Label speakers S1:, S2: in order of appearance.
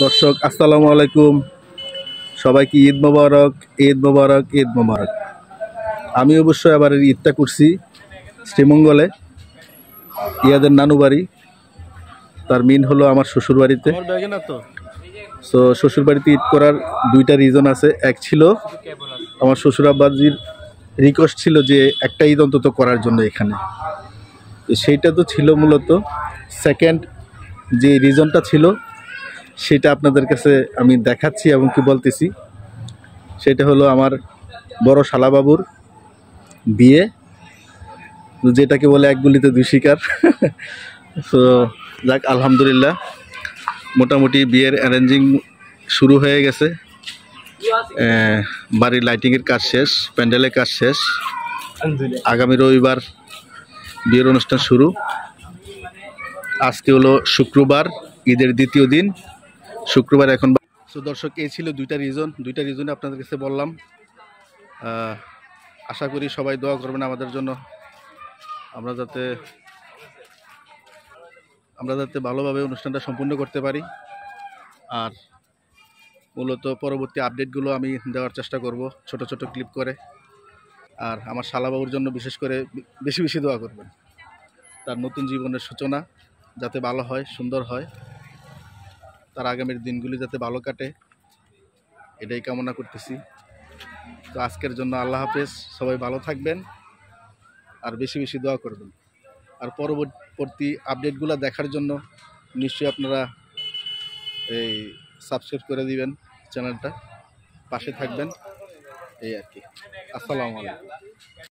S1: দর্শক আসসালামু আলাইকুম, সবাইকে ঈদ মোবারক, ঈদ মোবারক, ঈদ মোবারক। আমি অবশ্যই আবার ঈদটা করছি শ্রীমঙ্গলে, ইয়াদের নানু বাড়ি। তার মিন হলো আমার শ্বশুরবাড়িতে। সো শ্বশুরবাড়িতে ঈদ করার দুইটা রিজন আছে। এক ছিল আমার শ্বশুর আব্বাজির রিকোয়েস্ট ছিল যে একটা ঈদ অন্তত করার জন্য এখানে, তো সেইটা তো ছিল মূলত। সেকেন্ড যে রিজনটা ছিল সেটা আপনাদের কাছে আমি দেখাচ্ছি এবং কি বলতেছি, সেটা হলো আমার বড় শালাবাবুর বিয়ে, যেটাকে বলে এক গুলিতে দুই শিকার। তো যাক, আলহামদুলিল্লাহ মোটামুটি বিয়ের অ্যারেঞ্জিং শুরু হয়ে গেছে। বাড়ির লাইটিংয়ের কাজ শেষ, প্যান্ডেলের কাজ শেষ। আগামী রবিবার বিয়ের অনুষ্ঠান শুরু। আজকে হলো শুক্রবার, ঈদের দ্বিতীয় দিন, শুক্রবার এখন। তো দর্শক, এই ছিল দুইটা রিজনে আপনাদের কাছে বললাম। আশা করি সবাই দোয়া করবেন আমাদের জন্য, আমরা যাতে ভালোভাবে অনুষ্ঠানটা সম্পূর্ণ করতে পারি। আর মূলত পরবর্তী আপডেটগুলো আমি দেওয়ার চেষ্টা করব ছোট ছোট ক্লিপ করে। আর আমার শালাবাবুর জন্য বিশেষ করে বেশি বেশি দোয়া করবেন, তার নতুন জীবনের সূচনা যাতে ভালো হয়, সুন্দর হয়, তার আগামীর দিনগুলি যাতে ভালো কাটে, এটাই কামনা করতেছি। তো আজকের জন্য আল্লাহ হাফেজ, সবাই ভালো থাকবেন আর বেশি বেশি দোয়া করবেন। আর পরবর্তী আপডেটগুলো দেখার জন্য নিশ্চয়ই আপনারা এই সাবস্ক্রাইব করে দিবেন, চ্যানেলটা পাশে থাকবেন, এই আর কি। আসসালামু আলাইকুম।